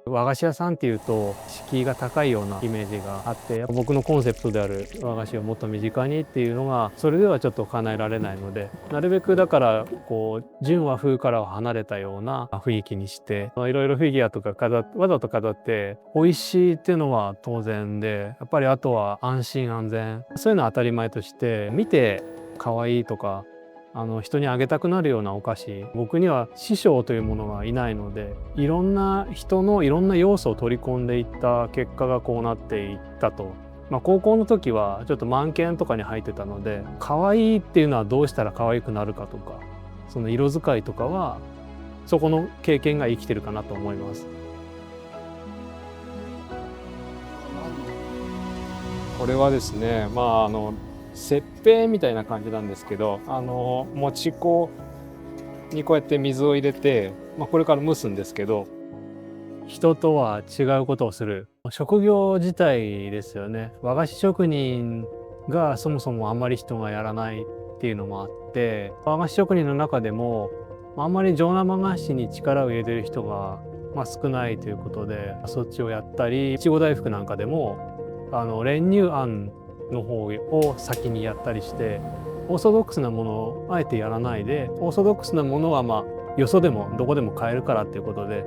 和菓子屋さんっていうと敷居が高いようなイメージがあって、僕のコンセプトである和菓子をもっと身近にっていうのがそれではちょっと叶えられないので、なるべくだからこう純和風からは離れたような雰囲気にして、いろいろフィギュアとかわざと飾って美味しいっていうのは当然で、やっぱりあとは安心安全、そういうのは当たり前として見て可愛いとか人にあげたくなるようなお菓子、僕には師匠というものがいないので、いろんな人のいろんな要素を取り込んでいった結果がこうなっていったと。高校の時はちょっと満研とかに入ってたので、可愛いっていうのはどうしたら可愛くなるかとか、その色使いとかはそこの経験が生きてるかなと思います。これはですね、雪平みたいな感じなんですけど、餅粉にこうやって水を入れて、これから蒸すんですけど、人とは違うことをする職業自体ですよね。和菓子職人がそもそもあんまり人がやらないっていうのもあって、和菓子職人の中でもあんまり上生菓子に力を入れてる人が、少ないということで、そっちをやったり、いちご大福なんかでも練乳あんの方を先にやったりして、オーソドックスなものをあえてやらないで、オーソドックスなものはよそでもどこでも買えるからっていうことで、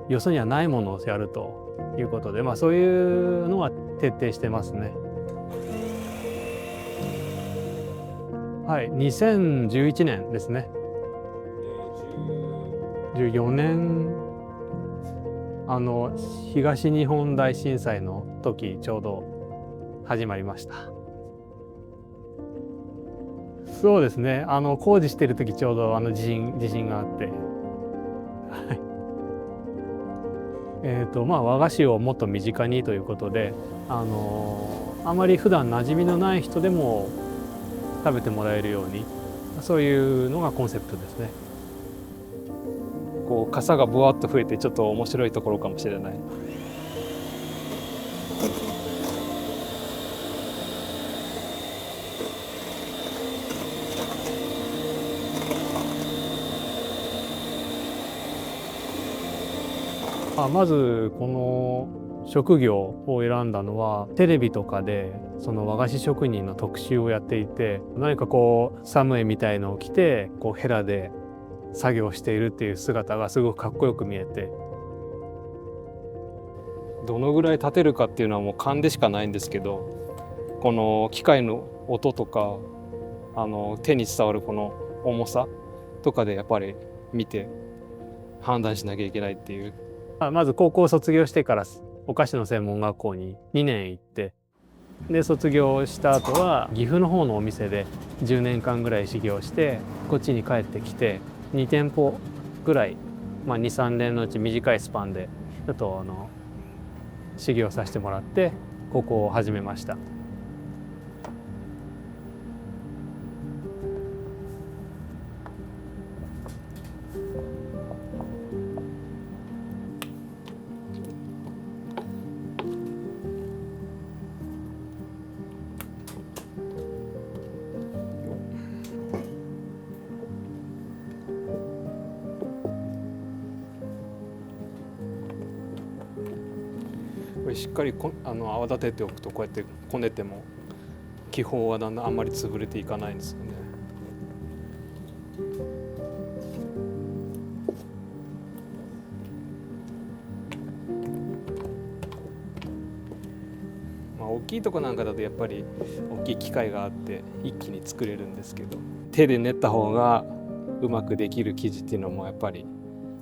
よそにはないものをやるということで、そういうのは徹底してますね。はい、2011年ですね。14年、東日本大震災の時ちょうど始まりました。そうですね。工事してる時ちょうど地震があって、はい。和菓子をもっと身近にということで、あまり普段馴染みのない人でも食べてもらえるように、そういうのがコンセプトですね。こう傘がぶわっと増えてちょっと面白いところかもしれない。まずこの職業を選んだのはテレビとかでその和菓子職人の特集をやっていて、何かこうサムエみたいのを着てこうヘラで作業しているっていう姿がすごくかっこよく見えて、どのぐらい立てるかっていうのはもう勘でしかないんですけど、この機械の音とか手に伝わるこの重さとかでやっぱり見て判断しなきゃいけないっていう。まず高校を卒業してからお菓子の専門学校に2年行って、で卒業した後は岐阜の方のお店で10年間ぐらい修行して、こっちに帰ってきて2店舗ぐらい、23年のうち短いスパンでちょっと修行させてもらってここを始めました。これしっかり泡立てておくと、こうやってこねても気泡はだんだんあんまり潰れていかないんですよね。大きいとこなんかだとやっぱり大きい機械があって一気に作れるんですけど、手で練った方がうまくできる生地っていうのもやっぱり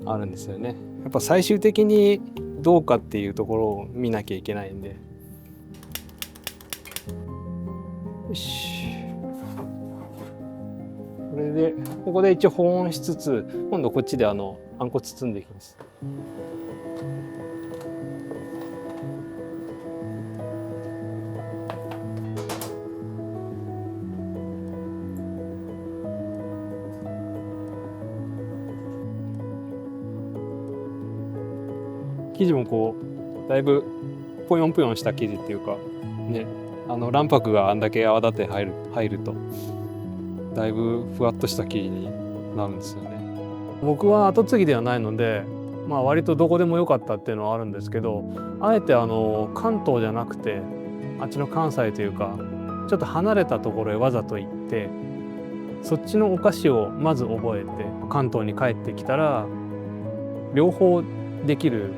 あるんですよね。やっぱ最終的にどうかっていうところを見なきゃいけないんで。よし、これでここで一応保温しつつ、今度こっちであんこ包んでいきます。生地もこうだいぶぽよんぽよんした生地っていうかね、卵白があんだけ泡立て入るとだいぶふわっとした生地になるんですよね。僕は後継ぎではないのでまあ割とどこでもよかったっていうのはあるんですけど、あえて関東じゃなくてあっちの関西というかちょっと離れたところへわざと行って、そっちのお菓子をまず覚えて関東に帰ってきたら両方できる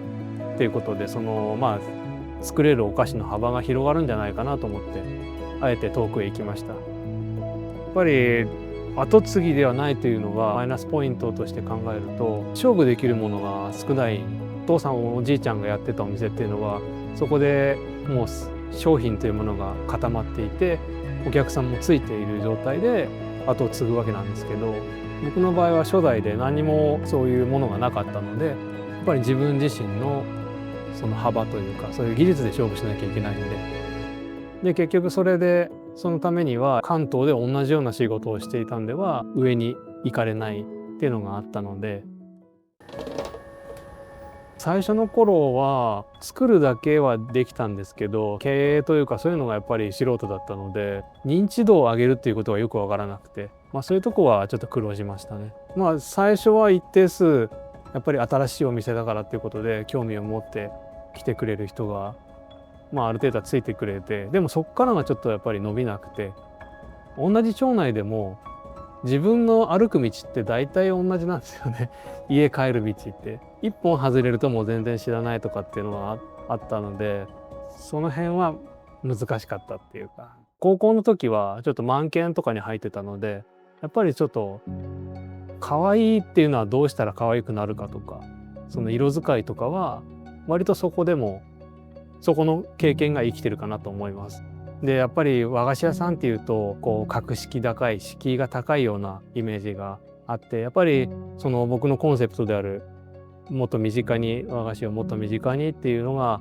っていうことで、まあ作れるお菓子の幅が広がるんじゃないかなと思ってあえて遠くへ行きました。やっぱり後継ぎではないというのがマイナスポイントとして考えると、勝負できるものが少ない。お父さんおじいちゃんがやってたお店っていうのはそこでもう商品というものが固まっていてお客さんもついている状態で後を継ぐわけなんですけど、僕の場合は初代で何もそういうものがなかったので、やっぱり自分自身のその幅というかそういう技術で勝負しなきゃいけないんで、結局それでそのためには関東で同じような仕事をしていたんでは上に行かれないっていうのがあったので、最初の頃は作るだけはできたんですけど、経営というかそういうのがやっぱり素人だったので認知度を上げるっていうことがよく分からなくて、そういうとこはちょっと苦労しましたね。最初は一定数やっぱり新しいお店だからっていうことで興味を持って来てくれる人がある程度はついてくれて、でもそこからがちょっとやっぱり伸びなくて、同じ町内でも自分の歩く道って大体同じなんですよね。家帰る道って一本外れるともう全然知らないとかっていうのがあったので、その辺は難しかったっていうか、高校の時はちょっと満研とかに入ってたので、やっぱりちょっと可愛いっていうのはどうしたら可愛くなるかとか、その色使いとかは割とそこでもそこの経験が生きてるかなと思います。でやっぱり和菓子屋さんっていうと格式高い敷居が高いようなイメージがあって、やっぱりその僕のコンセプトであるもっと身近に和菓子をもっと身近にっていうのが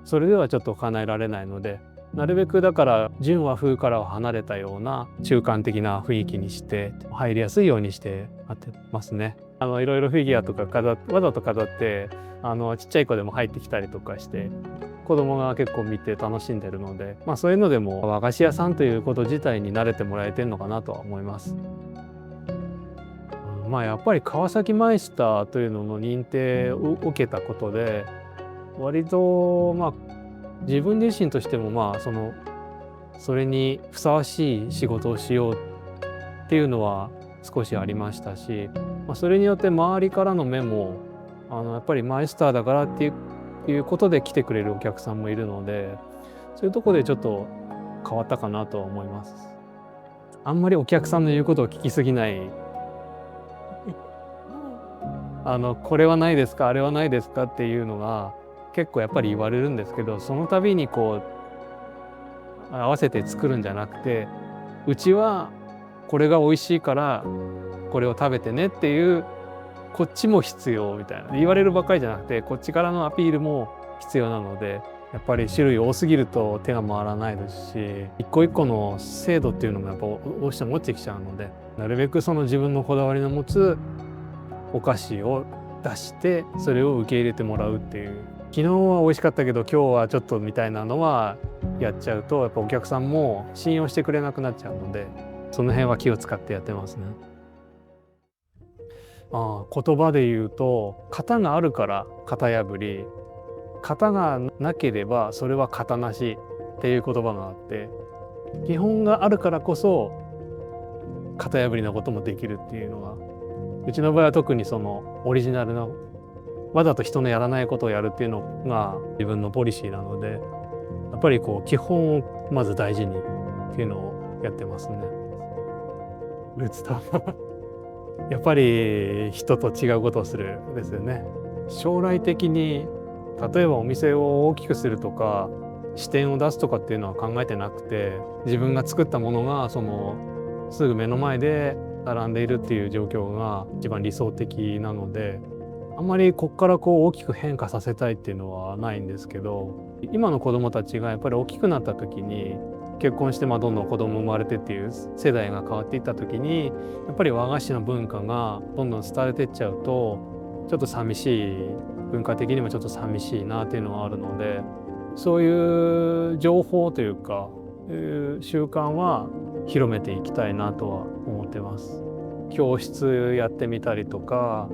それではちょっと叶えられないので、なるべくだから純和風からは離れたような中間的な雰囲気にして入りやすいようにしてやってますね。いろいろフィギュアとかわざと飾ってちっちゃい子でも入ってきたりとかして子供が結構見て楽しんでるので、そういうのでも和菓子屋さんということ自体に慣れてもらえてるのかなとは思います。やっぱり川崎マイスターというのの認定を受けたことで割と自分自身としてもそれにふさわしい仕事をしようっていうのは少しありましたし、それによって周りからの目もやっぱりマイスターだからっていうことで来てくれるお客さんもいるので、そういうところでちょっと変わったかなとは思います。あんまりお客さんの言うことを聞きすぎないこれはないですかあれはないですかっていうのが結構やっぱり言われるんですけど、その度に合わせて作るんじゃなくて、うちはこれが美味しいからこれを食べてねっていうこっちも必要みたいな、言われるばかりじゃなくてこっちからのアピールも必要なので、やっぱり種類多すぎると手が回らないですし、一個一個の精度っていうのもやっぱどうしても落ちてきちゃうので、なるべくその自分のこだわりの持つお菓子を出してそれを受け入れてもらうっていう、昨日は美味しかったけど今日はちょっとみたいなのはやっちゃうとやっぱお客さんも信用してくれなくなっちゃうので、その辺は気を使ってやってますね。言葉で言うと型があるから型破り、型がなければそれは型なしっていう言葉があって、基本があるからこそ型破りなこともできるっていうのが、うちの場合は特にそのオリジナルのわざと人のやらないことをやるっていうのが自分のポリシーなので、やっぱり基本をまず大事にっていうのをやってますね。やっぱり人と違うことをするですよね。将来的に例えばお店を大きくするとか支店を出すとかっていうのは考えてなくて、自分が作ったものがすぐ目の前で並んでいるっていう状況が一番理想的なので、あんまりこっから大きく変化させたいっていうのはないんですけど、今の子どもたちがやっぱり大きくなった時に結婚してどんどん子供生まれてっていう世代が変わっていった時に、やっぱり和菓子の文化がどんどん廃れていっちゃうとちょっと寂しい、文化的にもちょっと寂しいなっていうのがあるので、そういう情報というか習慣は広めていきたいなとは思ってます。教室やってみたりとか、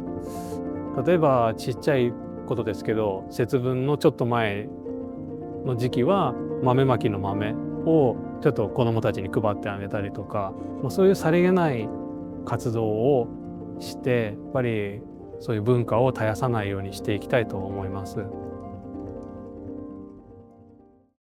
例えばちっちゃいことですけど、節分のちょっと前の時期は豆まきの豆をちょっと子どもたちに配ってあげたりとか、そういうさりげない活動をして、やっぱりそういう文化を絶やさないようにしていきたいと思います。